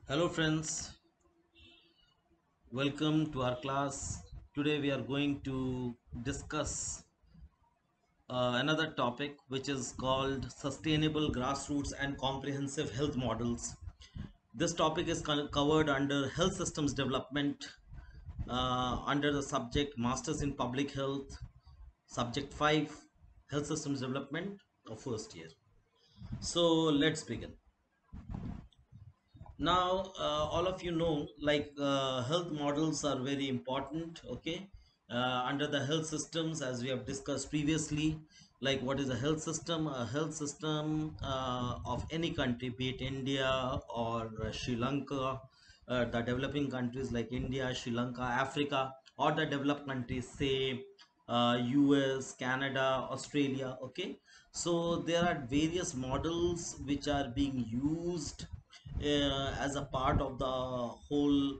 Hello friends, welcome to our class. Today we are going to discuss another topic which is called sustainable grassroots and comprehensive health models. This topic is covered under health systems development under the subject Masters in Public Health, subject 5, health systems development of first year. So let's begin. Now all of you know, like, health models are very important. Okay, under the health systems, as we have discussed previously, like what is a health system? A health system of any country, be it India or Sri Lanka, the developing countries like India, Sri Lanka, Africa, or the developed countries, say US, Canada, Australia. Okay, so there are various models which are being used as a part of the whole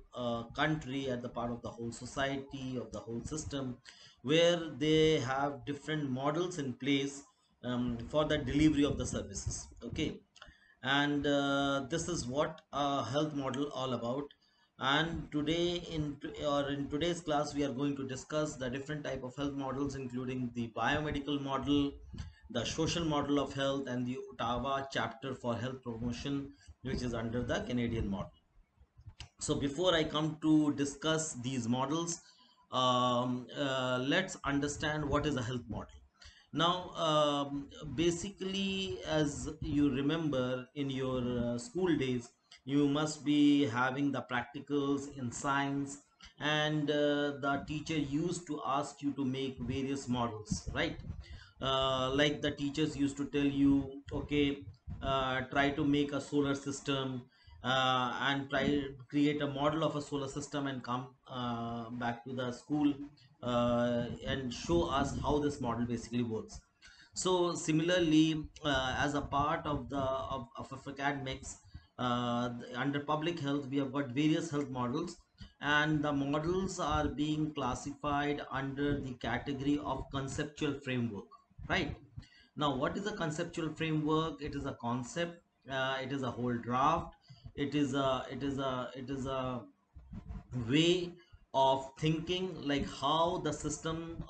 country, at the part of the whole society, of the whole system, where they have different models in place for the delivery of the services. Okay, and this is what a health model all about. And today in today's class we are going to discuss the different type of health models, including the biomedical model, the social model of health, and the Ottawa chapter for health promotion, which is under the Canadian model. So before I come to discuss these models, let's understand what is a health model. Now, basically, as you remember in your school days, you must be having the practicals in science, and the teacher used to ask you to make various models, right? Like the teachers used to tell you, okay, try to make a solar system, and try to create a model of a solar system and come back to the school and show us how this model basically works. So similarly, as a part of of academics, under public health, we have got various health models, and the models are being classified under the category of conceptual framework, right? Now, what is a conceptual framework? It is a concept, it is a whole draft, it is a way of thinking, like how the system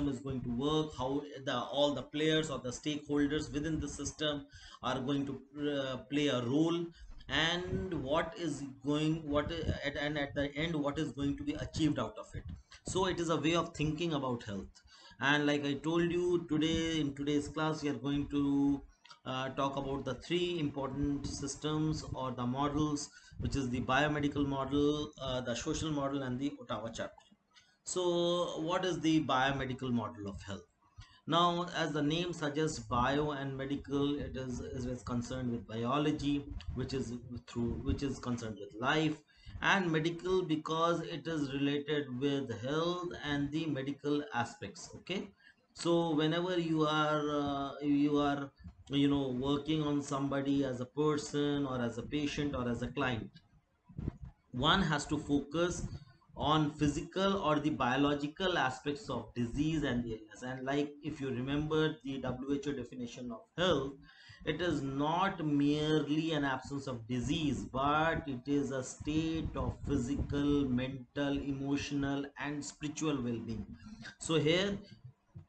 is going to work, how the all the players or the stakeholders within the system are going to play a role, and what is going what I- and at the end what is going to be achieved out of it. So it is a way of thinking about health. And like I told you, today in today's class we are going to talk about the three important systems or the models, which is the biomedical model, the social model, and the Ottawa chapter. So, what is the biomedical model of health? Now, as the name suggests, bio and medical, it is concerned with biology, which is concerned with life, and medical because it is related with health and the medical aspects. Okay, so whenever you are working on somebody as a person or as a patient or as a client, one has to focus on physical or the biological aspects of disease and illness. And like, if you remember the WHO definition of health, it is not merely an absence of disease, but it is a state of physical, mental, emotional, and spiritual well-being. So here,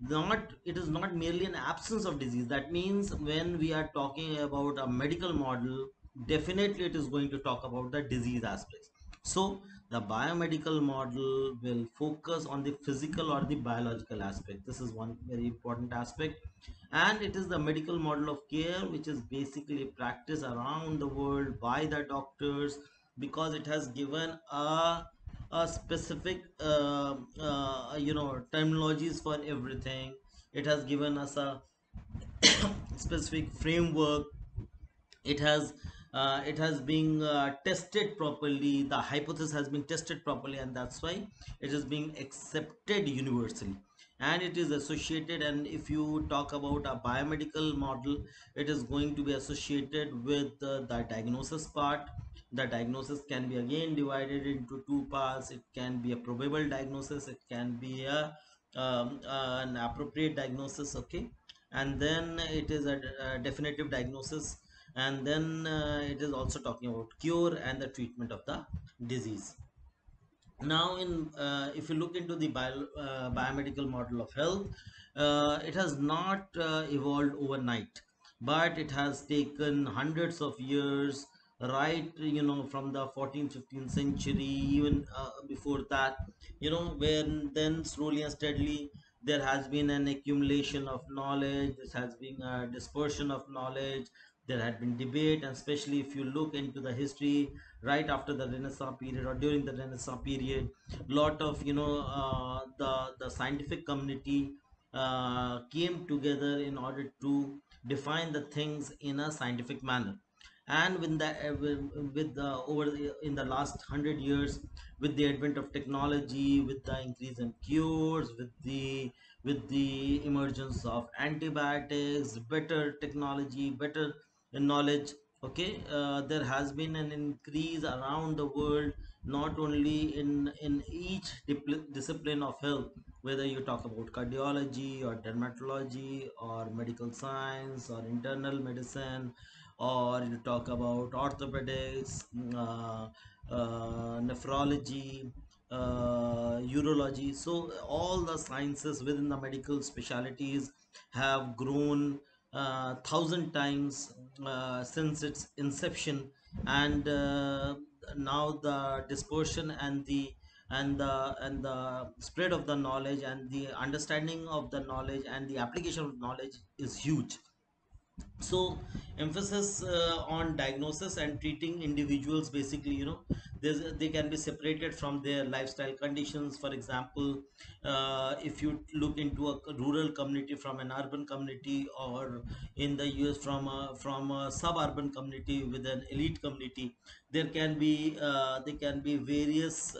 not it is not merely an absence of disease. That means when we are talking about a medical model, definitely it is going to talk about the disease aspects. So the biomedical model will focus on the physical or the biological aspect. This is one very important aspect. And it is the medical model of care, which is basically practiced around the world by the doctors, because it has given a specific terminologies for everything. It has given us a specific framework. It has been tested properly. The hypothesis has been tested properly, and that's why it is being accepted universally, and it is associated. And if you talk about a biomedical model, it is going to be associated with the diagnosis part. The diagnosis can be again divided into two parts. It can be a probable diagnosis, it can be an appropriate diagnosis. Okay, and then it is a definitive diagnosis. and then it is also talking about cure and the treatment of the disease. Now in if you look into the biomedical model of health, it has not evolved overnight, but it has taken hundreds of years, right, from the 14th 15th century, even before that, when then slowly and steadily there has been an accumulation of knowledge, there has been a dispersion of knowledge, there had been debate, and especially if you look into the history right after the Renaissance period or during the Renaissance period, lot of the scientific community came together in order to define the things in a scientific manner. And with the in the last 100 years, with the advent of technology, with the increase in cures, with the emergence of antibiotics, better technology, better knowledge, okay, there has been an increase around the world, not only in each discipline of health, whether you talk about cardiology or dermatology or medical science or internal medicine, or you talk about orthopedics, nephrology, urology. So all the sciences within the medical specialties have grown 1,000 times since its inception, and now the dispersion and the spread of the knowledge and the understanding of the knowledge and the application of knowledge is huge. So emphasis on diagnosis and treating individuals, basically, they can be separated from their lifestyle conditions. For example, if you look into a rural community from an urban community, or in the US from a suburban community with an elite community, there can be various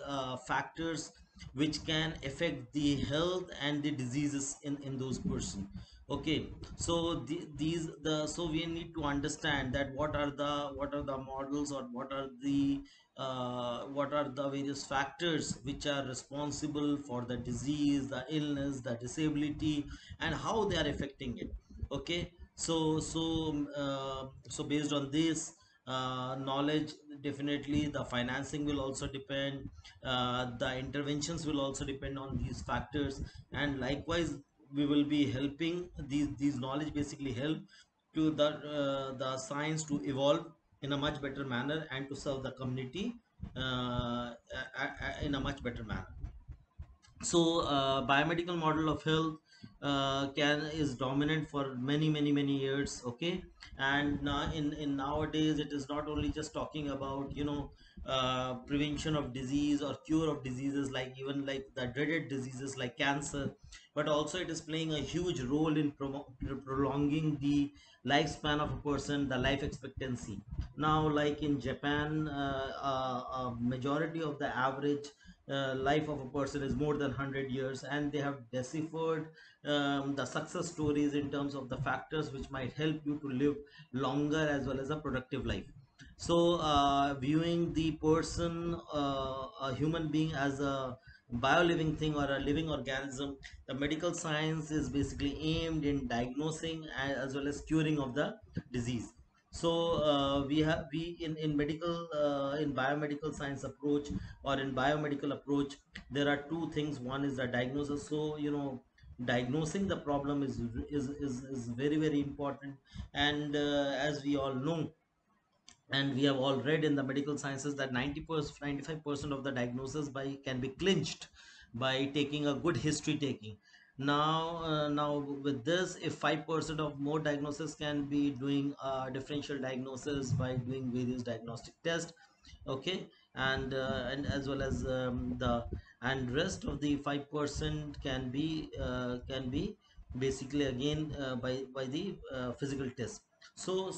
factors which can affect the health and the diseases in those person. Okay, so so we need to understand that what are the models, or what are the various factors which are responsible for the disease, the illness, the disability, and how they are affecting it. Okay, so based on this knowledge, definitely the financing will also depend, the interventions will also depend on these factors, and likewise we will be helping these knowledge basically help to the science to evolve in a much better manner and to serve the community in a much better manner. So biomedical model of health can is dominant for many years. Okay, and now in nowadays it is not only just talking about prevention of disease or cure of diseases, like even like the dreaded diseases like cancer, but also it is playing a huge role in prolonging the lifespan of a person, the life expectancy. Now, like in Japan, a majority of the average life of a person is more than 100 years, and they have deciphered the success stories in terms of the factors which might help you to live longer as well as a productive life. So viewing the person, a human being, as a bio-living thing or a living organism, the medical science is basically aimed in diagnosing as well as curing of the disease. So we in medical in biomedical science approach, or in biomedical approach, there are two things. One is the diagnosis. So diagnosing the problem is very important. And as we all know, and we have all read in the medical sciences, that 90%, 95% of the diagnosis by can be clinched by taking a good history taking. Now with this, if 5% of more diagnosis can be doing differential diagnosis by doing various diagnostic tests. Okay, and as well as the and rest of the 5% can be basically again by the physical test. So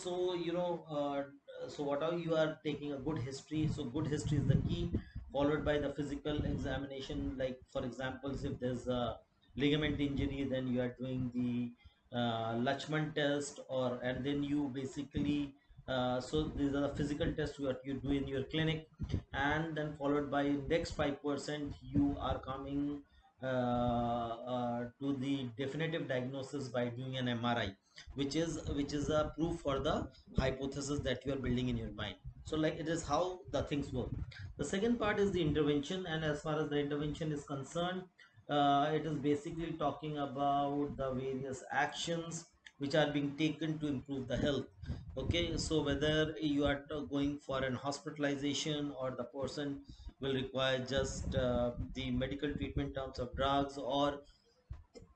what are you are taking a good history. So good history is the key, followed by the physical examination. Like for example, if there's a ligament injury, then you are doing the Lachman test, or and then you basically so these are the physical tests what you do in your clinic, and then followed by next 5% you are coming to the definitive diagnosis by doing an MRI. which is a proof for the hypothesis that you are building in your mind. So like it is how the things work. The second part is the intervention, and as far as the intervention is concerned, it is basically talking about the various actions which are being taken to improve the health. Okay, so whether you are going for an hospitalization, or the person will require just the medical treatment in terms of drugs, or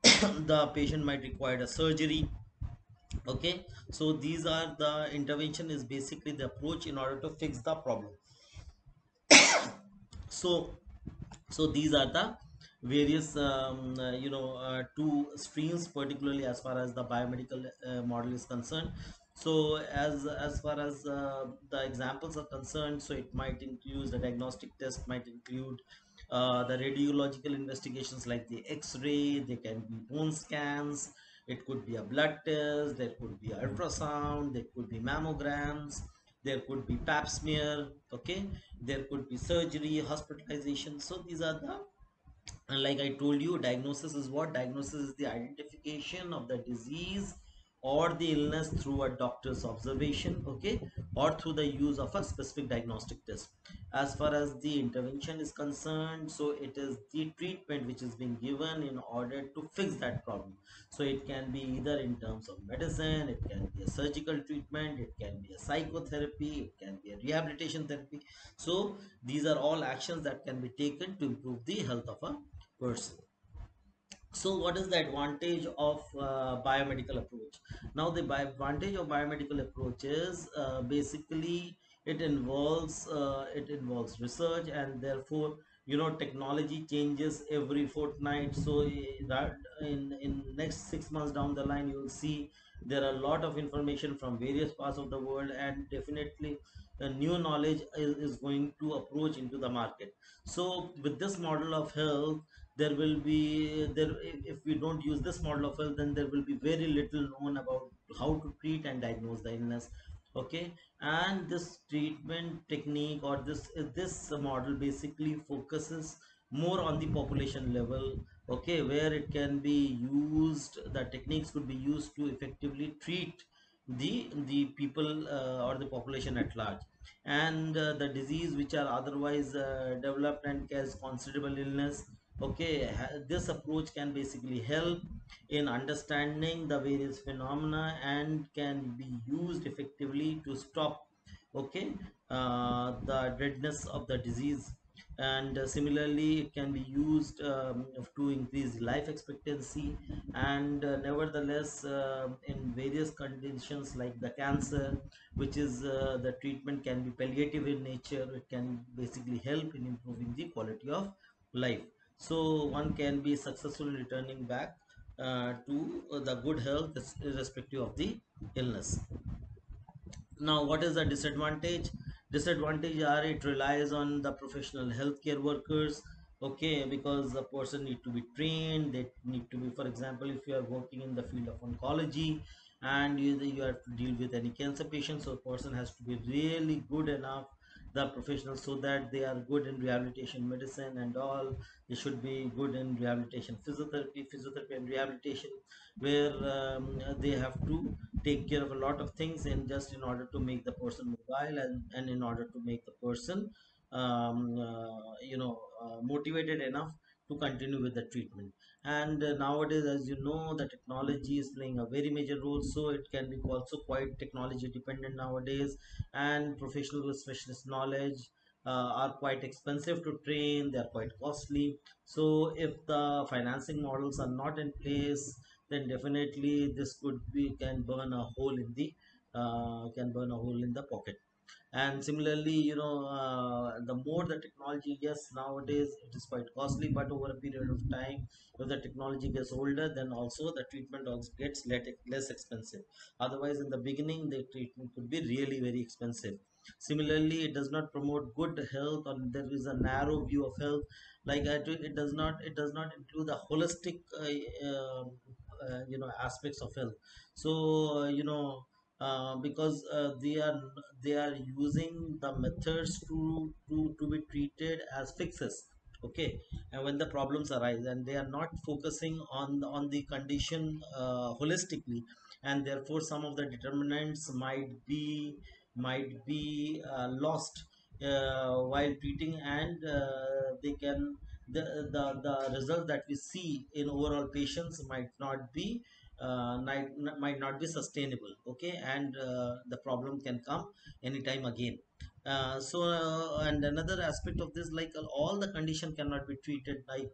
the patient might require a surgery. Okay, so these are the intervention is basically the approach in order to fix the problem. So so these are the various two streams, particularly as far as the biomedical model is concerned. So as far as the examples are concerned, so it might include the diagnostic test, might include the radiological investigations like the x-ray, they can be bone scans, it could be a blood test, there could be ultrasound, there could be mammograms, there could be pap smear. Okay, there could be surgery, hospitalization. So these are the, and like I told you, diagnosis is what? Diagnosis is the identification of the disease or the illness through a doctor's observation, okay, or through the use of a specific diagnostic test. As far as the intervention is concerned, so it is the treatment which is being given in order to fix that problem. So it can be either in terms of medicine, it can be a surgical treatment, it can be a psychotherapy, it can be a rehabilitation therapy. So these are all actions that can be taken to improve the health of a person. So what is the advantage of biomedical approach? Now the advantage of biomedical approach is basically it involves research, and therefore technology changes every fortnight. So that in next 6 months down the line, you will see there are a lot of information from various parts of the world, and definitely the new knowledge is going to approach into the market. So with this model of health, there will be there if we don't use this model of health, then there will be very little known about how to treat and diagnose the illness. Okay, and this treatment technique, or this model basically focuses more on the population level. Okay, where it can be used, the techniques could be used to effectively treat the people, or the population at large. And the disease which are otherwise developed and cause considerable illness. Okay, this approach can basically help in understanding the various phenomena and can be used effectively to stop, okay, the dreadness of the disease. And similarly, it can be used to increase life expectancy. And nevertheless, in various conditions like the cancer, which is the treatment can be palliative in nature, it can basically help in improving the quality of life. So one can be successfully returning back to the good health irrespective of the illness. Now what is the disadvantage? Disadvantage are it relies on the professional healthcare workers. Okay, because the person need to be trained, they need to be, for example, if you are working in the field of oncology and you have to deal with any cancer patient, so a person has to be really good enough, the professionals, so that they are good in rehabilitation medicine and all. They should be good in rehabilitation physiotherapy and rehabilitation, where they have to take care of a lot of things, and just in order to make the person mobile, and in order to make the person motivated enough to continue with the treatment. And nowadays, as you know, the technology is playing a very major role, so it can be also quite technology dependent nowadays. And professional with specialist knowledge are quite expensive to train, they are quite costly. So if the financing models are not in place, then definitely this could be can burn a hole in the pocket. And similarly, the more the technology, yes, nowadays it is quite costly, but over a period of time, if the technology gets older, then also the treatment also gets less expensive. Otherwise, in the beginning, the treatment could be really very expensive. Similarly, it does not promote good health, or there is a narrow view of health. Like it does not include the holistic aspects of health. So because they are using the methods to be treated as fixes. Okay, and when the problems arise, and they are not focusing on the condition holistically, and therefore some of the determinants might be lost while treating, and they can the result that we see in overall patients might not be sustainable, okay, and the problem can come anytime again. And another aspect of this, like all the condition cannot be treated like,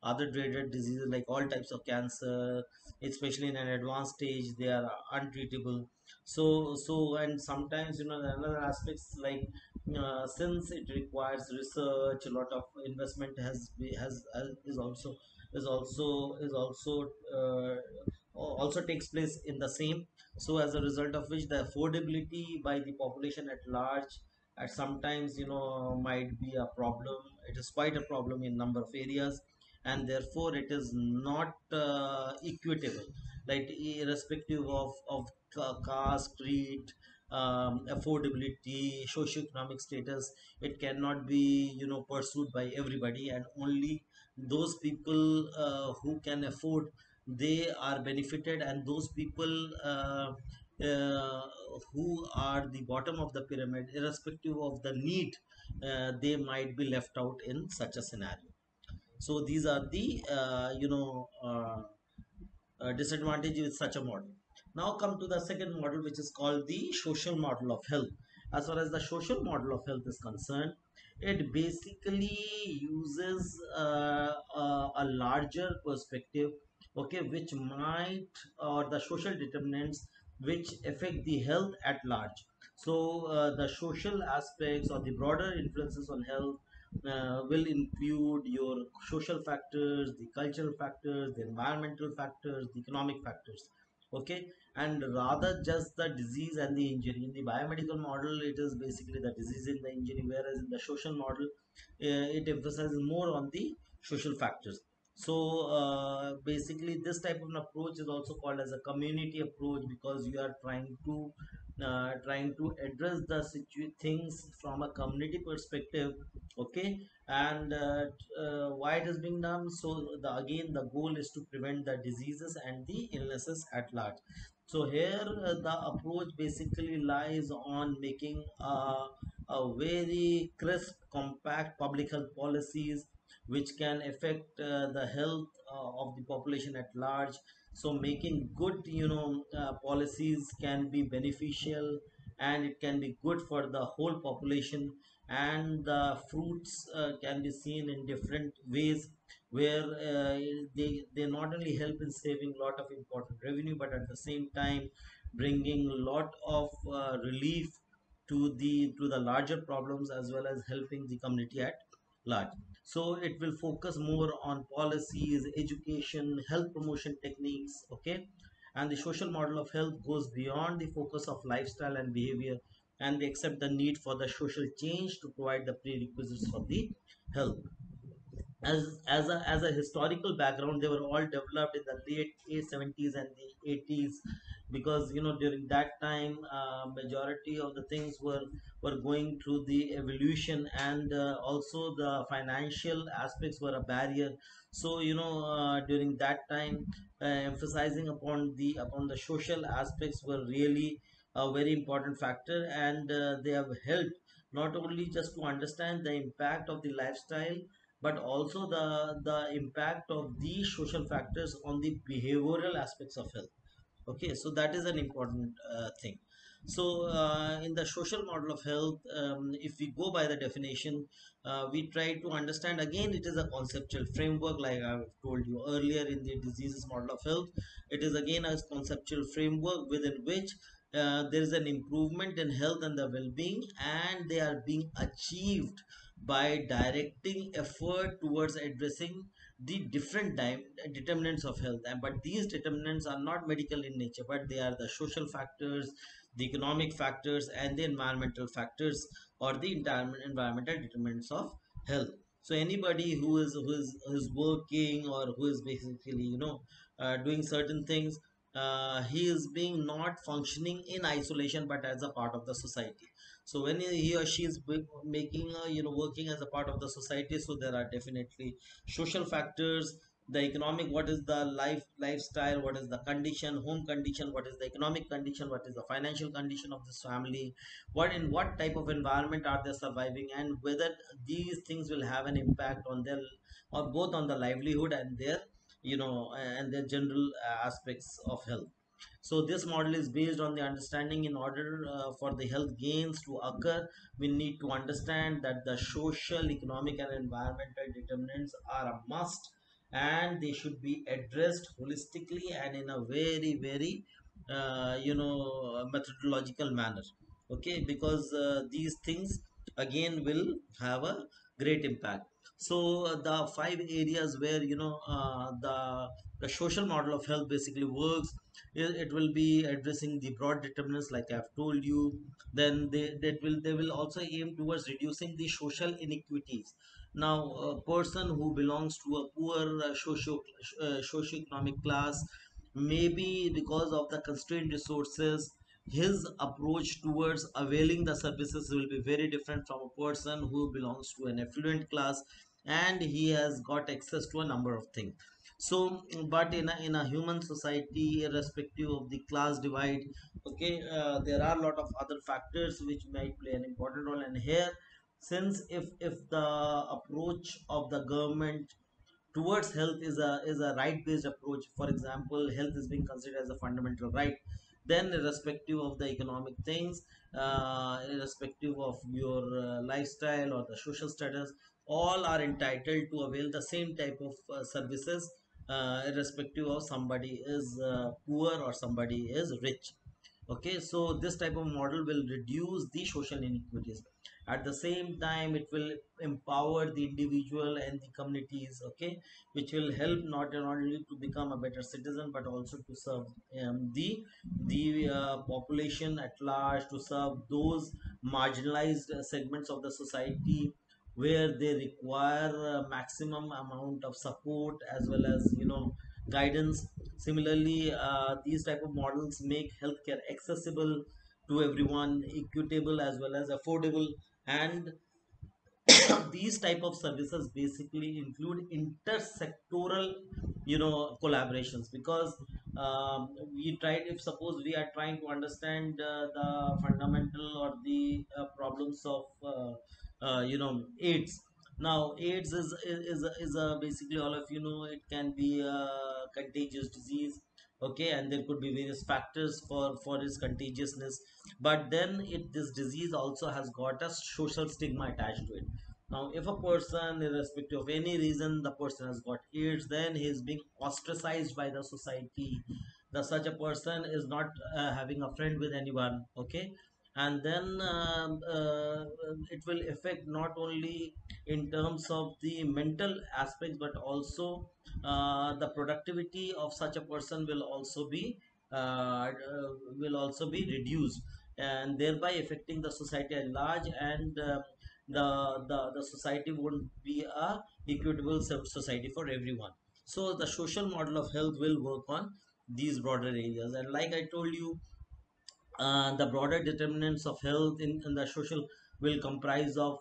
other dreaded diseases like all types of cancer, especially in an advanced stage, they are untreatable. And sometimes, another aspects like, since it requires research, a lot of investment has is also takes place in the same. So as a result of which, the affordability by the population at large at sometimes, might be a problem. It is quite a problem in number of areas, and therefore it is not equitable, like irrespective of caste, creed, affordability, socioeconomic status. It cannot be, pursued by everybody, and only those people who can afford, they are benefited, and those people uh, who are the bottom of the pyramid, irrespective of the need, they might be left out in such a scenario. So these are the disadvantage with such a model. Now come to the second model, which is called the social model of health. As far as the social model of health is concerned, it basically uses a larger perspective, okay, which might, or the social determinants which affect the health at large. So the social aspects or the broader influences on health will include your social factors, the cultural factors, the environmental factors, the economic factors. Okay, and rather just the disease and the injury. In the biomedical model, it is basically the disease and the injury, whereas in the social model, it emphasizes more on the social factors. So basically, this type of an approach is also called as a community approach, because you are trying to address the things from a community perspective, okay, and why it is being done. So again, the goal is to prevent the diseases and the illnesses at large. So here, the approach basically lies on making a very crisp, compact public health policies which can affect the health of the population at large. So making good, policies can be beneficial, and it can be good for the whole population, and the fruits can be seen in different ways, where they not only help in saving a lot of important revenue, but at the same time bringing a lot of relief to the larger problems, as well as helping the community at large. So it will focus more on policies, education, health promotion techniques, okay. And the social model of health goes beyond the focus of lifestyle and behavior, and they accept the need for the social change to provide the prerequisites for the health. As a historical background, they were all developed in the late 70s and the 80s, because during that time, majority of the things were going through the evolution, and also the financial aspects were a barrier. So during that time, emphasizing upon the social aspects were really a very important factor, and they have helped not only just to understand the impact of the lifestyle, but also the impact of these social factors on the behavioral aspects of health. Okay, so that is an important thing. So in the social model of health, if we go by the definition, we try to understand, again, it is a conceptual framework, like I've told you earlier. In the diseases model of health, it is again a conceptual framework within which there is an improvement in health and the well-being, and they are being achieved by directing effort towards addressing the different determinants of health. But these determinants are not medical in nature, but they are the social factors, the economic factors, and the environmental factors, or the environmental determinants of health. So anybody who is working, or who is basically, doing certain things, he is being not functioning in isolation, but as a part of the society. So when he or she is making, working as a part of the society, so there are definitely social factors, the economic, what is the lifestyle, what is the condition, home condition, what is the economic condition, what is the financial condition of this family, what in what type of environment are they surviving, and whether these things will have an impact on their, or both on the livelihood and their, and their general aspects of health. So this model is based on the understanding, in order for the health gains to occur, we need to understand that the social, economic, and environmental determinants are a must, and they should be addressed holistically and in a very, very, methodological manner. Okay, because these things again will have a great impact. So the five areas where, the social model of health basically works, it will be addressing the broad determinants like I've told you. Then they will also aim towards reducing the social inequities. Now, a person who belongs to a poor socioeconomic class, maybe because of the constrained resources, his approach towards availing the services will be very different from a person who belongs to an affluent class, and he has got access to a number of things. So, but in a human society, irrespective of the class divide, okay, there are a lot of other factors which might play an important role. And here, since if the approach of the government towards health is a right based approach, for example, health is being considered as a fundamental right, then irrespective of the economic things, irrespective of your lifestyle or the social status, all are entitled to avail the same type of services, irrespective of somebody is poor or somebody is rich. Okay, so this type of model will reduce the social inequities. At the same time, it will empower the individual and the communities, okay, which will help not only to become a better citizen, but also to serve the population at large, to serve those marginalized segments of the society where they require maximum amount of support as well as, guidance. Similarly, these type of models make healthcare accessible to everyone, equitable as well as affordable. And these type of services basically include intersectoral, collaborations, because we tried, if suppose we are trying to understand the fundamental or the problems of AIDS. Now, AIDS is a basically, all of you know, it can be a contagious disease. Okay, and there could be various factors for its contagiousness, but then this disease also has got a social stigma attached to it. Now, if a person, irrespective of any reason, the person has got AIDS, then he is being ostracized by the society. The such a person is not having a friend with anyone. Okay, and then it will affect not only in terms of the mental aspects, but also the productivity of such a person will also be reduced, and thereby affecting the society at large. And the society wouldn't be a equitable society for everyone. So the social model of health will work on these broader areas. And like I told you, the broader determinants of health in the social will comprise of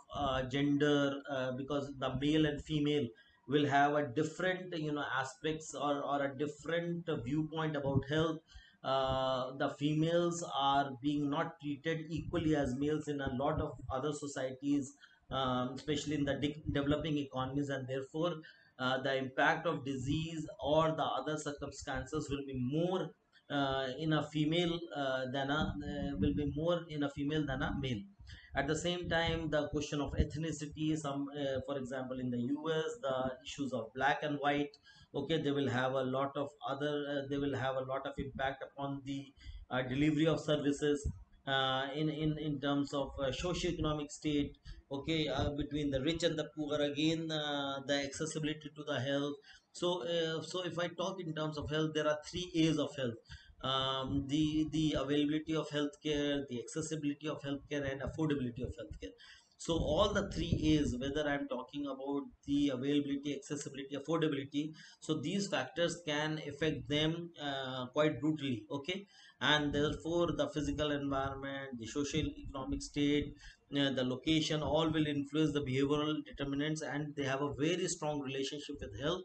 gender, because the male and female will have a different, aspects, or a different viewpoint about health. The females are being not treated equally as males in a lot of other societies, especially in the developing economies, and therefore the impact of disease or the other circumstances will be more in a female than a will be more in a female than a male. At the same time, the question of ethnicity, for example, in the US, the issues of black and white, okay, they will have a lot of impact upon the delivery of services, in terms of socio-economic state. Okay, between the rich and the poor, again, the accessibility to the health. So if I talk in terms of health, there are three A's of health: the availability of healthcare, the accessibility of healthcare, and affordability of healthcare. So all the three A's, whether I'm talking about the availability, accessibility, affordability, so these factors can affect them quite brutally. Okay, and therefore the physical environment, the social economic state, the location, all will influence the behavioral determinants, and they have a very strong relationship with health.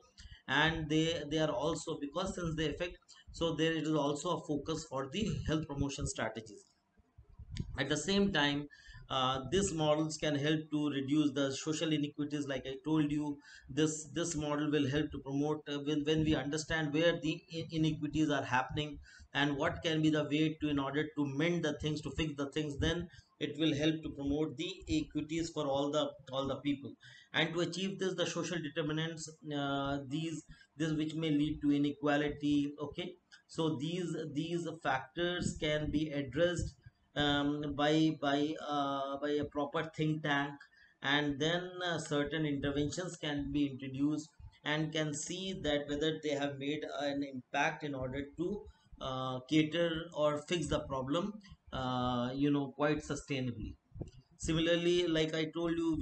and they are also, because since they affect, so there it is also a focus for the health promotion strategies. At the same time, these models can help to reduce the social inequities. Like I told you, this model will help to promote, when we understand where the inequities are happening and what can be the way to, in order to mend the things, to fix the things, then it will help to promote the equities for all the people. And to achieve this, the social determinants, these this which may lead to inequality, okay, so these factors can be addressed by a proper think tank, and then certain interventions can be introduced and can see that whether they have made an impact in order to cater or fix the problem, quite sustainably. Similarly, like I told you,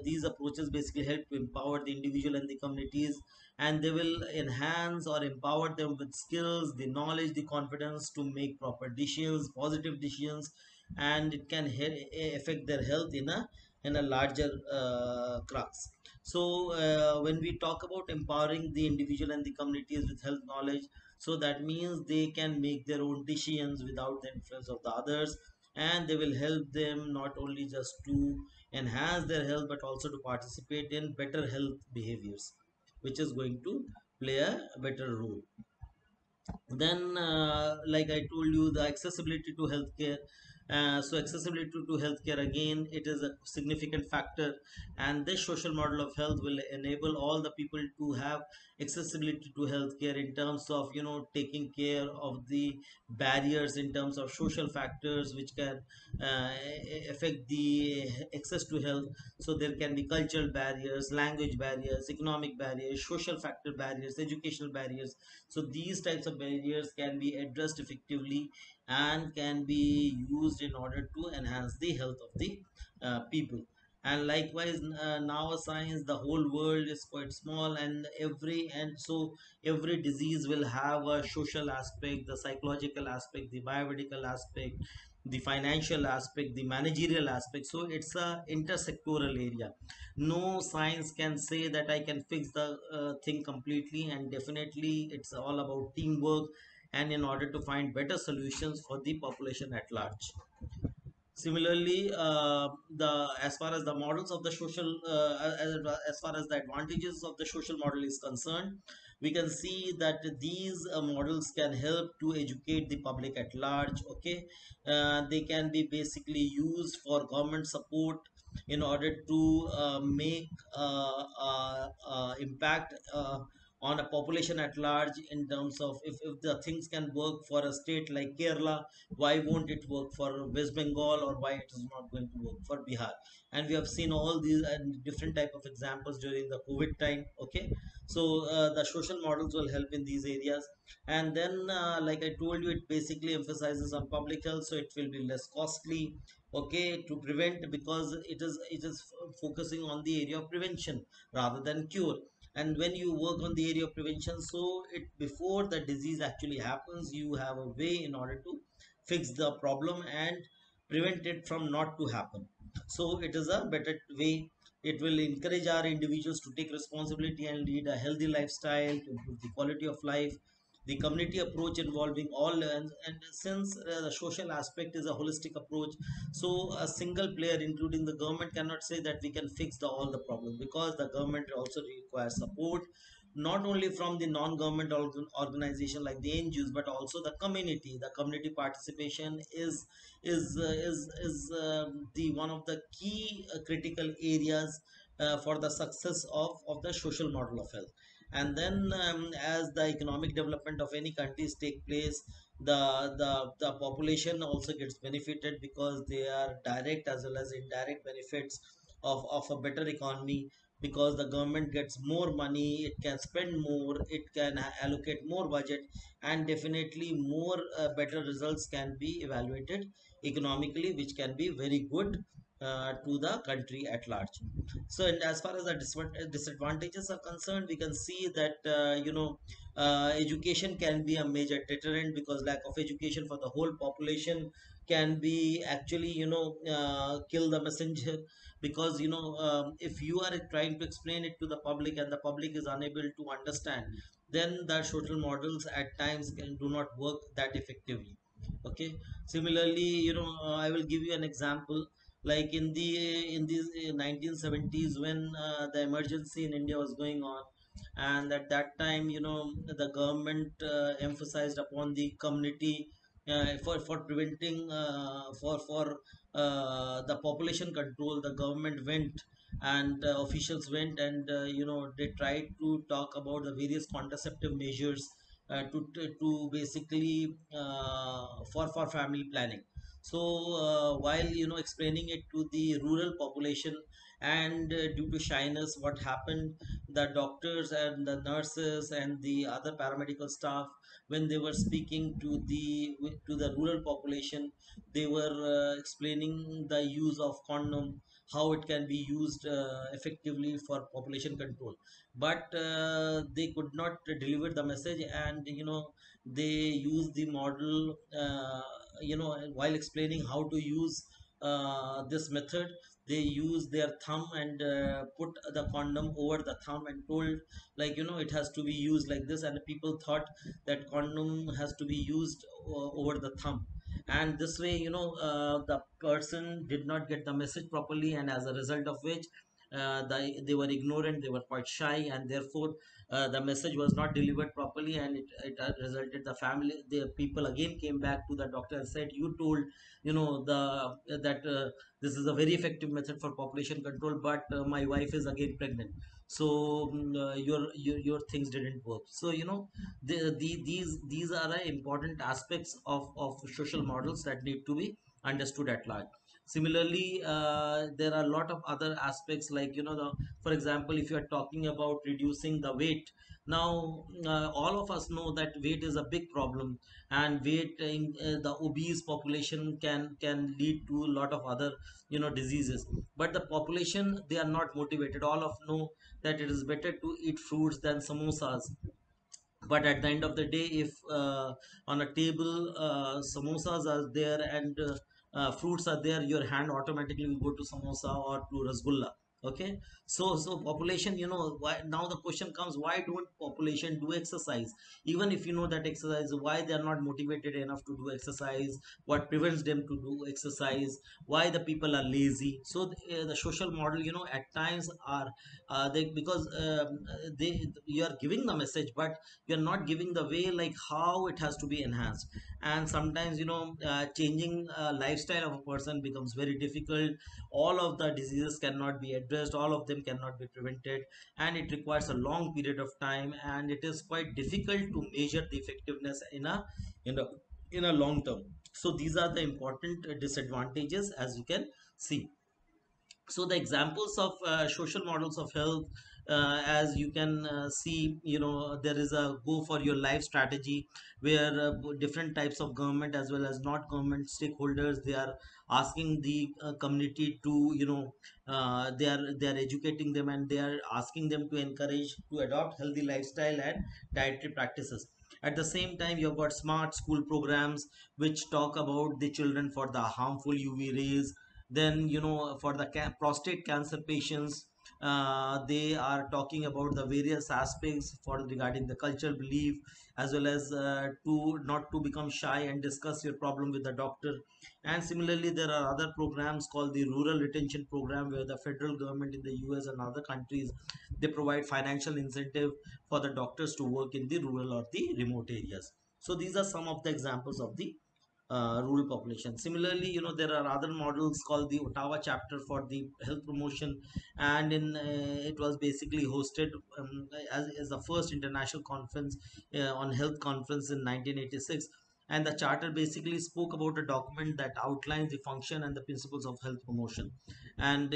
these approaches basically help to empower the individual and the communities, and they will enhance or empower them with skills, the knowledge, the confidence to make proper decisions, positive decisions, and it can affect their health in a larger crux. So, when we talk about empowering the individual and the communities with health knowledge, so that means they can make their own decisions without the influence of the others, and they will help them not only just to enhance their health but also to participate in better health behaviors, which is going to play a better role. Then, like I told you, the accessibility to healthcare. So accessibility to healthcare, again, it is a significant factor, and this social model of health will enable all the people to have accessibility to healthcare in terms of, taking care of the barriers in terms of social factors which can affect the access to health. So there can be cultural barriers, language barriers, economic barriers, social factor barriers, educational barriers. So these types of barriers can be addressed effectively and can be used in order to enhance the health of the people. And likewise, now a science, the whole world is quite small, and so every disease will have a social aspect, the psychological aspect, the biomedical aspect, the financial aspect, the managerial aspect. So it's a intersectoral area. No science can say that I can fix the thing completely, and definitely it's all about teamwork and in order to find better solutions for the population at large. Similarly, the as far as the models of the social, as far as the advantages of the social model is concerned, we can see that these models can help to educate the public at large. Okay, they can be basically used for government support in order to make impact on a population at large, in terms of, if the things can work for a state like Kerala, why won't it work for West Bengal, or why it is not going to work for Bihar? And we have seen all these and different type of examples during the COVID time. Okay, so the social models will help in these areas. And then, like I told you, it basically emphasizes on public health, so it will be less costly. Okay, to prevent, because it is focusing on the area of prevention rather than cure. And when you work on the area of prevention, so it, before the disease actually happens, you have a way in order to fix the problem and prevent it from not to happen. So it is a better way. It will encourage our individuals to take responsibility and lead a healthy lifestyle to improve the quality of life. The community approach involving all, and since the social aspect is a holistic approach, so a single player, including the government, cannot say that we can fix all the problems, because the government also requires support, not only from the non-government organization like the NGOs, but also the community. The community participation is the one of the key critical areas for the success of the social model of health. And then, as the economic development of any countries take place, the population also gets benefited, because they are direct as well as indirect benefits of a better economy, because the government gets more money, it can spend more, it can allocate more budget, and definitely more better results can be evaluated economically, which can be very good to the country at large. So, and as far as the disadvantages are concerned, we can see that education can be a major deterrent, because lack of education for the whole population can be actually kill the messenger. Because if you are trying to explain it to the public and the public is unable to understand, then the social models at times do not work that effectively. Okay. Similarly, I will give you an example. Like in these 1970s, when the emergency in India was going on, and at that time, the government emphasized upon the community, for preventing, for the population control. The government went, and officials went, and they tried to talk about the various contraceptive measures, to basically, for family planning. So while explaining it to the rural population, and due to shyness, what happened, the doctors and the nurses and the other paramedical staff, when they were speaking to the rural population, they were explaining the use of condom, how it can be used effectively for population control. But they could not deliver the message, and they use the model, while explaining how to use this method. They use their thumb and put the condom over the thumb, and told, like, it has to be used like this, and people thought that condom has to be used over the thumb. And this way, the person did not get the message properly, and as a result of which, they were ignorant, they were quite shy, and therefore the message was not delivered properly, and it resulted, the people again came back to the doctor and said, you told, the that this is a very effective method for population control, but my wife is again pregnant. So your things didn't work. So these are important aspects of social models that need to be understood at large. Similarly, there are a lot of other aspects, like, for example, if you are talking about reducing the weight. Now, all of us know that weight is a big problem, and weight in the obese population can lead to a lot of other diseases. But the population, they are not motivated. All of know that it is better to eat fruits than samosas. But at the end of the day, if on a table samosas are there, and fruits are there, your hand automatically will go to samosa or to rasgulla. Okay. So population, why now the question comes, why don't population do exercise? Even if you know that exercise, why they are not motivated enough to do exercise? What prevents them to do exercise? Why the people are lazy? So the social model, at times are, they because they you are giving the message, but you're not giving the way, like how it has to be enhanced. And sometimes, changing lifestyle of a person becomes very difficult. All of the diseases cannot be addressed, all of them cannot be prevented, and it requires a long period of time, and it is quite difficult to measure the effectiveness in a in a long term. So these are the important disadvantages, as you can see. So the examples of social models of health, as you can see, there is a go for your life strategy, where different types of government as well as not government stakeholders, they are asking the community to, they are educating them, and they are asking them to encourage to adopt healthy lifestyle and dietary practices. At the same time, you've got smart school programs which talk about the children for the harmful UV rays. Then, for the prostate cancer patients, they are talking about the various aspects for regarding the cultural belief, as well as to not to become shy and discuss your problem with the doctor. And similarly, there are other programs called the rural retention program, where the federal government in the US and other countries, they provide financial incentive for the doctors to work in the rural or the remote areas. So these are some of the examples of the rural population. Similarly, there are other models called the Ottawa chapter for the health promotion, and in it was basically hosted as the first international conference on health conference in 1986. And the charter basically spoke about a document that outlines the function and the principles of health promotion. And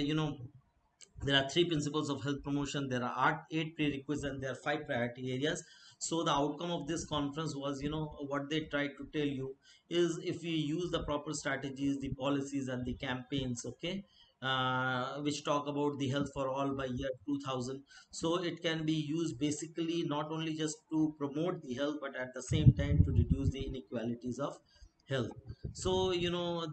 there are three principles of health promotion. There are eight prerequisites, and there are five priority areas. So the outcome of this conference was, what they tried to tell you is, if we use the proper strategies, the policies, and the campaigns, okay, which talk about the health for all by year 2000. So it can be used basically not only just to promote the health, but at the same time to reduce the inequalities of health. So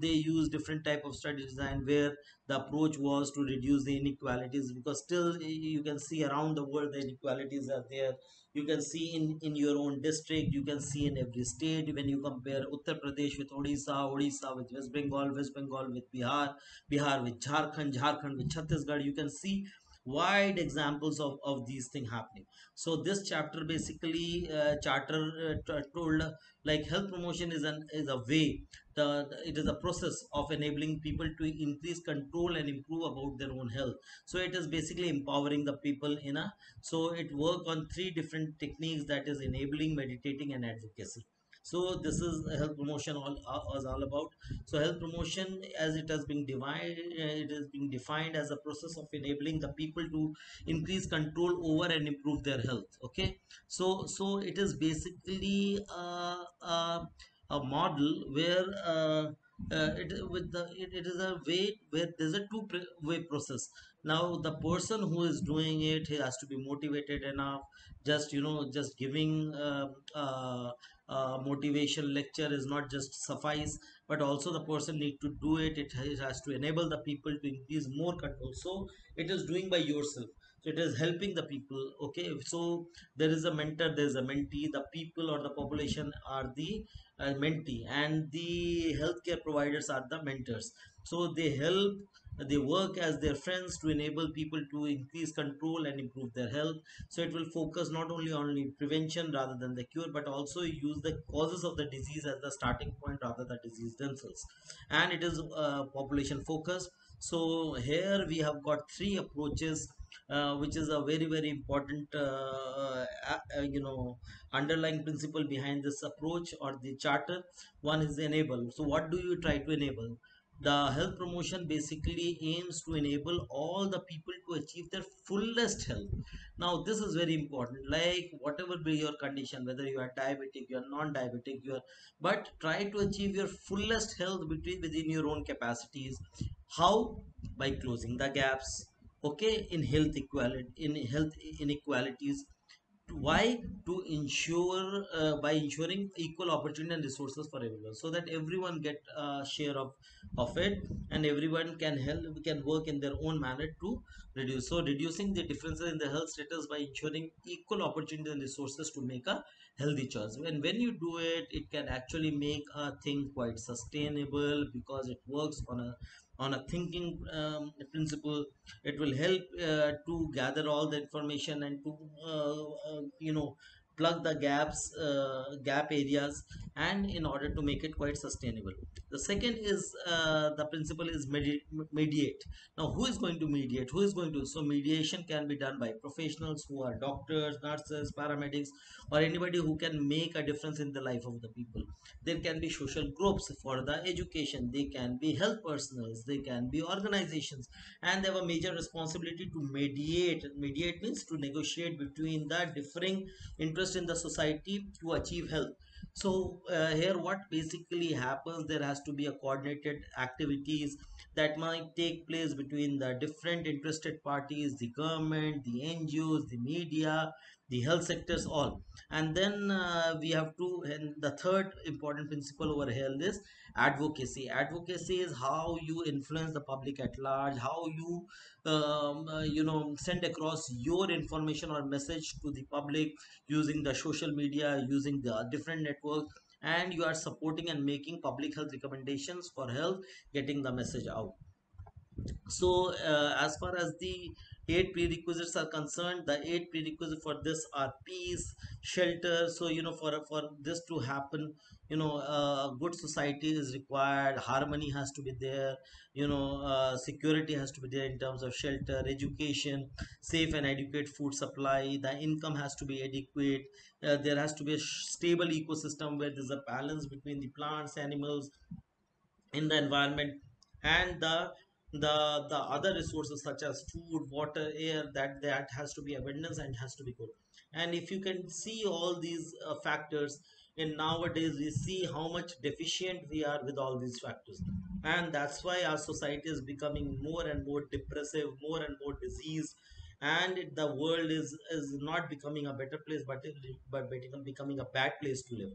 they use different type of study design where the approach was to reduce the inequalities, because still you can see around the world the inequalities are there. You can see in your own district, you can see in every state. When you compare Uttar Pradesh with Odisha, Odisha with West Bengal, West Bengal with Bihar, Bihar with Jharkhand, Jharkhand with Chhattisgarh, you can see wide examples of these things happening. So this chapter basically charter told like health promotion is a way, it is a process of enabling people to increase control and improve about their own health. So it is basically empowering the people in a, so it work on three different techniques, that is enabling, meditating, and advocacy. So this is health promotion all was all about. So health promotion, as it has been divided, it is being defined as a process of enabling the people to increase control over and improve their health. Okay, so it is basically a model where it is a way where there's a way process. Now the person who is doing it, he has to be motivated enough. Just just giving motivation lecture is not just suffice, but also the person need to do it. It has to enable the people to increase more control. So it is doing by yourself, so it is helping the people. Okay, so there is a mentor, there is a mentee. The people or the population are the mentee, and the healthcare providers are the mentors. So they help, they work as their friends to enable people to increase control and improve their health. So it will focus not only on the prevention rather than the cure, but also use the causes of the disease as the starting point rather than disease themselves. And it is population focused. So here we have got three approaches, which is a very very important underlying principle behind this approach or the charter. One is enable. So what do you try to enable? The health promotion basically aims to enable all the people to achieve their fullest health. Now this is very important, like whatever be your condition, whether you are diabetic, you are non-diabetic, you are, but try to achieve your fullest health within your own capacities. How? By closing the gaps, okay, in health equality, in health inequalities. Why? To ensure, by ensuring equal opportunity and resources for everyone, so that everyone get a share of it, and everyone can help, can work in their own manner to reduce. So reducing the differences in the health status by ensuring equal opportunity and resources to make a healthy choice. When you do it, it can actually make a thing quite sustainable, because it works on a thinking principle. It will help to gather all the information and to plug the gap areas, and in order to make it quite sustainable. The second is the principle is mediate. Now who is going to mediate, who is going to, so mediation can be done by professionals who are doctors, nurses, paramedics, or anybody who can make a difference in the life of the people. There can be social groups for the education, they can be health personals, they can be organizations, and they have a major responsibility to mediate. Mediate means to negotiate between the differing interests in the society to achieve health. So here what basically happens, there has to be a coordinated activities that might take place between the different interested parties, the government, the NGOs, the media, the health sectors, all. And then we have to, and the third important principle over here is advocacy. Advocacy is how you influence the public at large, how you send across your information or message to the public using the social media, using the different networks, and you are supporting and making public health recommendations for health, getting the message out. So as far as the eight prerequisites are concerned, the eight prerequisites for this are peace, shelter. So for this to happen, a good society is required, harmony has to be there, security has to be there in terms of shelter, education, safe and adequate food supply, the income has to be adequate, there has to be a stable ecosystem where there's a balance between the plants, animals in the environment, and the other resources such as food, water, air, that has to be abundance and has to be good. And if you can see all these factors, in nowadays we see how much deficient we are with all these factors. And that's why our society is becoming more and more depressive, more and more diseased, and the world is not becoming a better place, but becoming a bad place to live.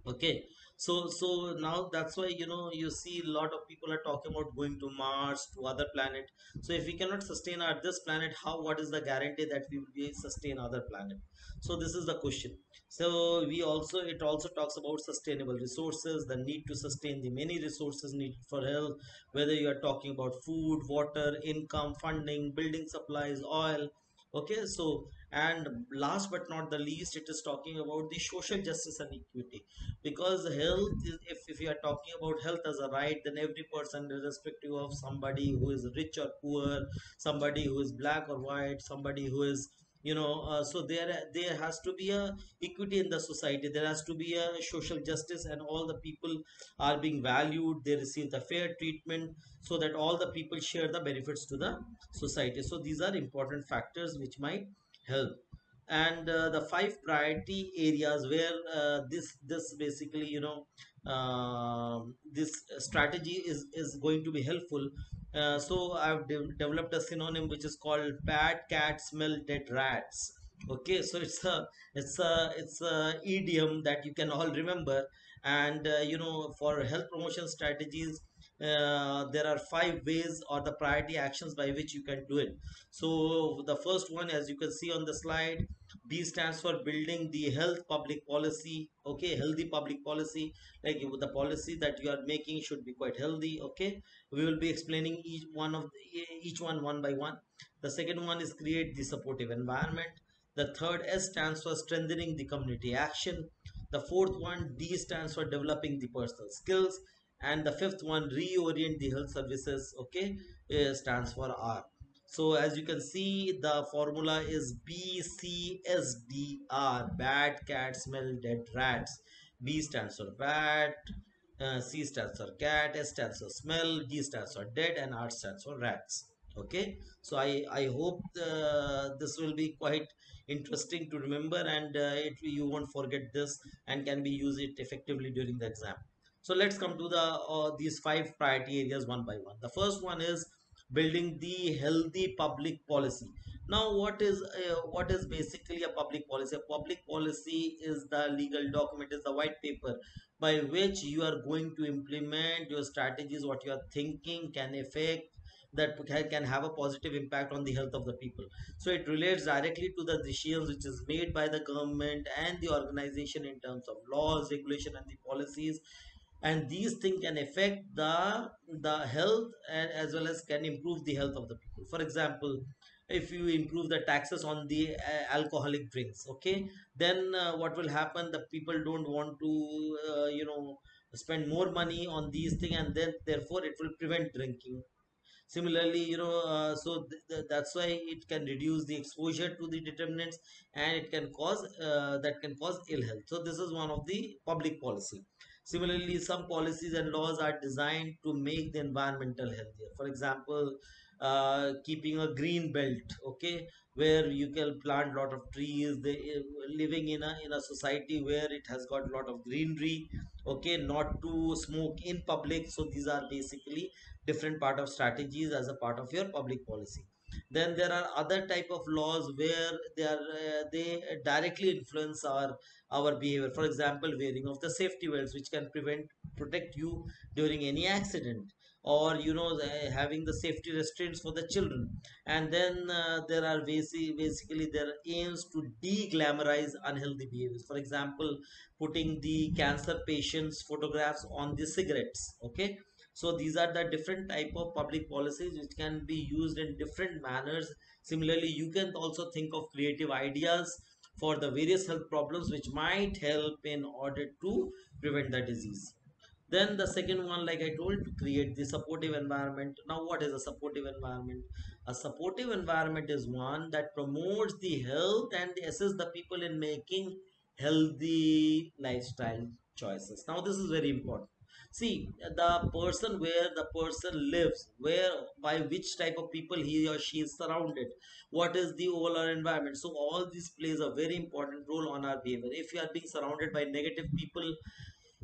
Okay, so now that's why, you see a lot of people are talking about going to Mars, to other planet. So if we cannot sustain our this planet, how, what is the guarantee that we will be sustain other planet? So this is the question. So it also talks about sustainable resources, the need to sustain the many resources needed for health, whether you are talking about food, water, income, funding, building supplies, oil. Okay, so, and last but not the least, it is talking about the social justice and equity, because health is, if you are talking about health as a right, then every person, irrespective of somebody who is rich or poor, somebody who is black or white, somebody who is, so there has to be a equity in the society, there has to be a social justice, and all the people are being valued, they receive the fair treatment, so that all the people share the benefits to the society. So these are important factors which might help. And the five priority areas where this basically, this strategy is going to be helpful. So I've developed a synonym which is called bad cat smell dead rats. Okay, so it's a idiom that you can all remember. And for health promotion strategies, there are five ways or the priority actions by which you can do it. So the first one, as you can see on the slide, B stands for building the health public policy. Okay, healthy public policy, like the policy that you are making should be quite healthy. Okay, we will be explaining each one by one. The second one is create the supportive environment. The third, S stands for strengthening the community action. The fourth one, D stands for developing the personal skills. And the fifth one, reorient the health services. Okay, stands for R. So as you can see, the formula is BCSDR, bad cat smell dead rats. B stands for bat, C stands for cat, S stands for smell, D stands for dead, and R stands for rats. Okay, so I hope this will be quite interesting to remember, and you won't forget this and can be use it effectively during the exam. So let's come to these five priority areas one by one. The first one is building the healthy public policy. Now, what is basically a public policy? A public policy is the legal document, is the white paper by which you are going to implement your strategies, what you are thinking can affect, that can have a positive impact on the health of the people. So it relates directly to the decisions which is made by the government and the organization in terms of laws, regulation, and the policies. And these things can affect the health, and as well as can improve the health of the people. For example, if you improve the taxes on the alcoholic drinks, okay, then what will happen, the people don't want to spend more money on these things, and then therefore it will prevent drinking. Similarly, that's why it can reduce the exposure to the determinants, and it can cause that can cause ill health. So this is one of the public policy. Similarly, some policies and laws are designed to make the environmental healthier. For example, keeping a green belt, okay, where you can plant lot of trees, living in a society where it has got lot of greenery. Okay, not to smoke in public. So these are basically different part of strategies as a part of your public policy. Then there are other type of laws where they directly influence our behavior. For example, wearing of the safety belts, which can protect you during any accident, or having the safety restraints for the children. And then there are basically there are aims to de-glamorize unhealthy behaviors. For example, putting the cancer patients photographs on the cigarettes. Okay, so these are the different type of public policies which can be used in different manners. Similarly, you can also think of creative ideas for the various health problems which might help in order to prevent the disease. Then the second one, like I told, to create the supportive environment. Now, what is a supportive environment? A supportive environment is one that promotes the health and assists the people in making healthy lifestyle choices. Now, this is very important. See, the person, where the person lives, where by which type of people he or she is surrounded, what is the overall environment. So all this plays a very important role on our behavior. If you are being surrounded by negative people,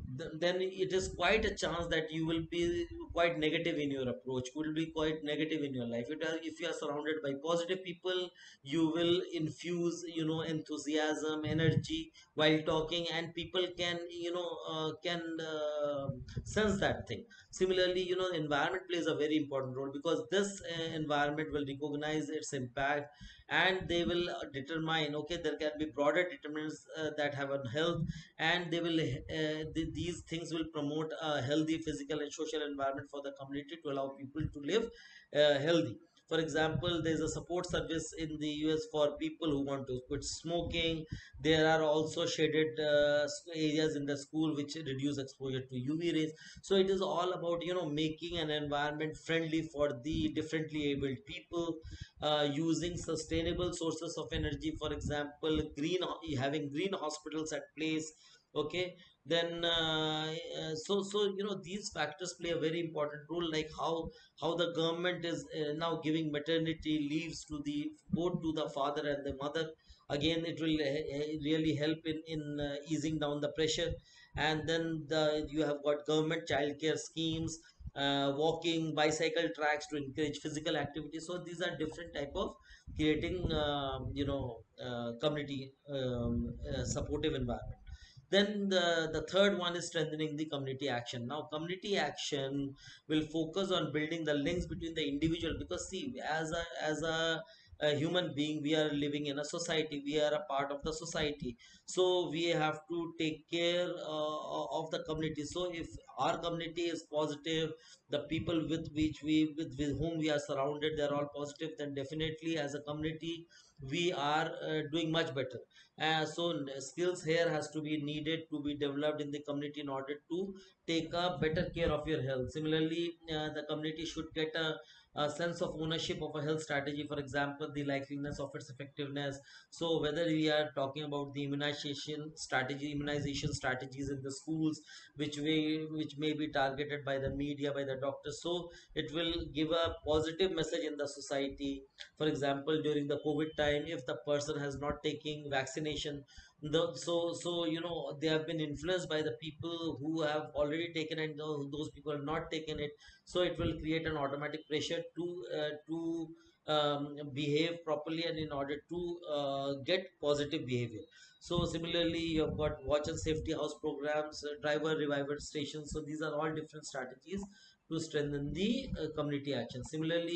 then it is quite a chance that you will be quite negative in your approach, will be quite negative in your life. If you are surrounded by positive people, you will infuse, enthusiasm, energy while talking, and people can, can sense that thing. Similarly, environment plays a very important role, because this environment will recognize its impact, and they will determine, okay, there can be broader determinants that have on health, and they will these things will promote a healthy physical and social environment for the community to allow people to live healthy. For example, there's a support service in the US for people who want to quit smoking. There are also shaded areas in the school which reduce exposure to UV rays. So it is all about, making an environment friendly for the differently abled people, using sustainable sources of energy. For example, having green hospitals at place. Okay, then these factors play a very important role, like how the government is now giving maternity leaves to the both to the father and the mother. Again, it will really help in easing down the pressure. And then you have got government childcare schemes, walking, bicycle tracks to encourage physical activity. So these are different type of creating community supportive environment. Then the third one is strengthening the community action. Now, community action will focus on building the links between the individual, because see, a human being, we are living in a society, we are a part of the society. So we have to take care of the community. So if our community is positive, the people with whom we are surrounded, they are all positive, then definitely as a community we are doing much better. Skills here has to be needed to be developed in the community in order to take a better care of your health. Similarly, the community should get a sense of ownership of a health strategy. For example, the likeliness of its effectiveness. So whether we are talking about the immunization strategies in the schools, which may be targeted by the media, by the doctors, so it will give a positive message in the society. For example, during the COVID time, if the person has not taken vaccination, they have been influenced by the people who have already taken, and those people have not taken it. So it will create an automatic pressure to behave properly, and in order to get positive behavior. So similarly, you've got watch and safety house programs, driver revival stations. So these are all different strategies to strengthen the community action. Similarly,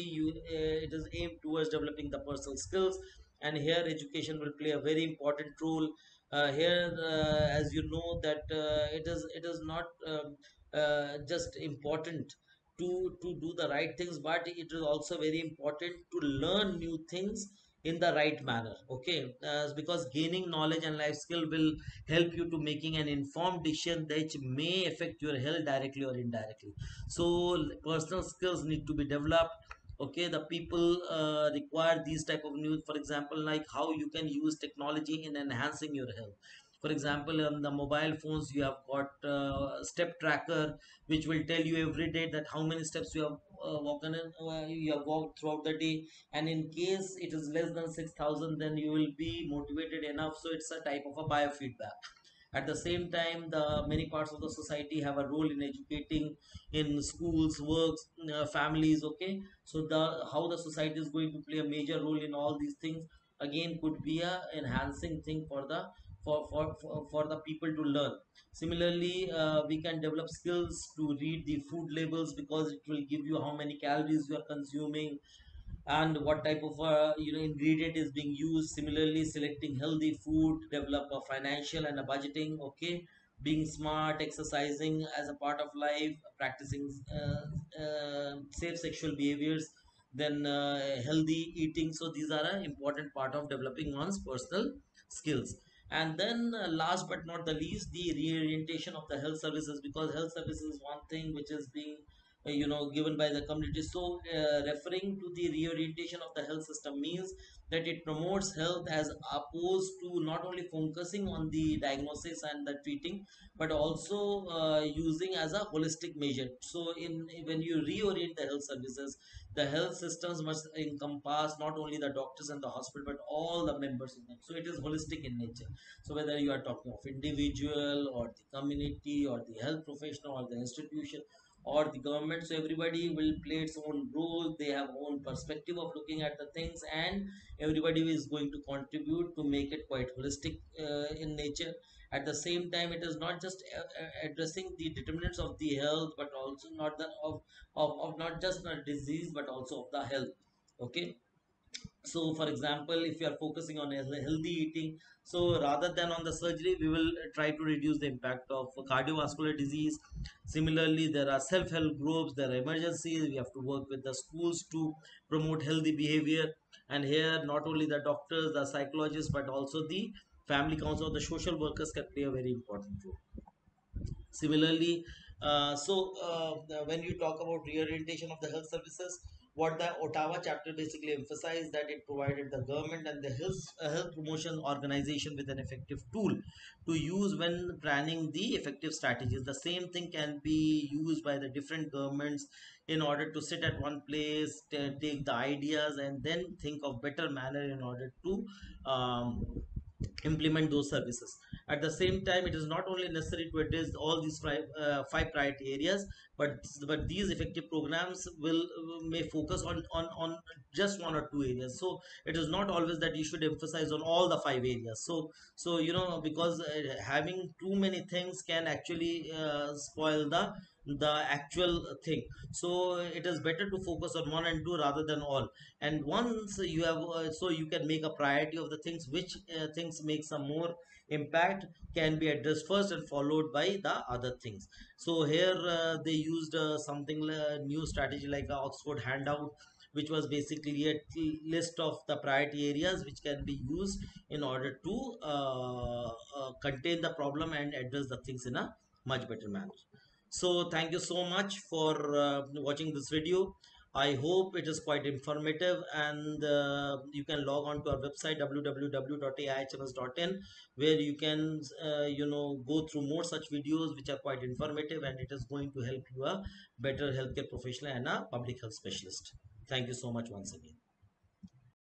it is aimed towards developing the personal skills, and here education will play a very important role. Here, as you know, that it is not just important to do the right things, but it is also very important to learn new things in the right manner. Okay, because gaining knowledge and life skill will help you to making an informed decision that may affect your health directly or indirectly. So personal skills need to be developed. Okay, the people require these type of news. For example, like how you can use technology in enhancing your health. For example, on the mobile phones, you have got step tracker, which will tell you every day that how many steps you have walked throughout the day. And in case it is less than 6,000, then you will be motivated enough. So it's a type of a biofeedback. At the same time, the many parts of the society have a role in educating, in schools, works, families. Okay, so the how the society is going to play a major role in all these things, again, could be a enhancing thing for the people to learn. Similarly, we can develop skills to read the food labels, because it will give you how many calories you are consuming, and what type of ingredient is being used. Similarly, selecting healthy food, develop a financial and a budgeting. Okay, being smart, exercising as a part of life, practicing safe sexual behaviors, then healthy eating. So these are an important part of developing one's personal skills. And then last but not the least, the reorientation of the health services, because health services is one thing which is being given by the community. So referring to the reorientation of the health system means that it promotes health as opposed to not only focusing on the diagnosis and the treating, but also using as a holistic measure. So in when you reorient the health services, the health systems must encompass not only the doctors and the hospital, but all the members in them. So it is holistic in nature. So whether you are talking of individual or the community or the health professional or the institution or the government, so everybody will play its own role. They have own perspective of looking at the things, and everybody is going to contribute to make it quite holistic in nature. At the same time, it is not just addressing the determinants of the health, but also not the of not just the disease, but also of the health. Okay. So for example, if you are focusing on healthy eating, so rather than on the surgery, we will try to reduce the impact of cardiovascular disease. Similarly, there are self-help groups, there are emergencies. We have to work with the schools to promote healthy behavior, and here not only the doctors, the psychologists, but also the family council, the social workers can play a very important role. Similarly, when you talk about reorientation of the health services, what the Ottawa chapter basically emphasized, that it provided the government and the health promotion organization with an effective tool to use when planning the effective strategies. The same thing can be used by the different governments in order to sit at one place, take the ideas, and then think of better manner in order to implement those services. At the same time, it is not only necessary to address all these five priority areas, but these effective programs will may focus on just one or two areas. So it is not always that you should emphasize on all the five areas. So because having too many things can actually spoil the actual thing. So it is better to focus on one and two rather than all. And once you have so you can make a priority of the things, which things make some more impact, can be addressed first and followed by the other things. So here they used something new strategy like a Oxford handout, which was basically a list of the priority areas which can be used in order to contain the problem and address the things in a much better manner. So thank you so much for watching this video. I hope it is quite informative, and you can log on to our website www.aihms.in, where you can go through more such videos which are quite informative, and it is going to help you a better healthcare professional and a public health specialist. Thank you so much once again.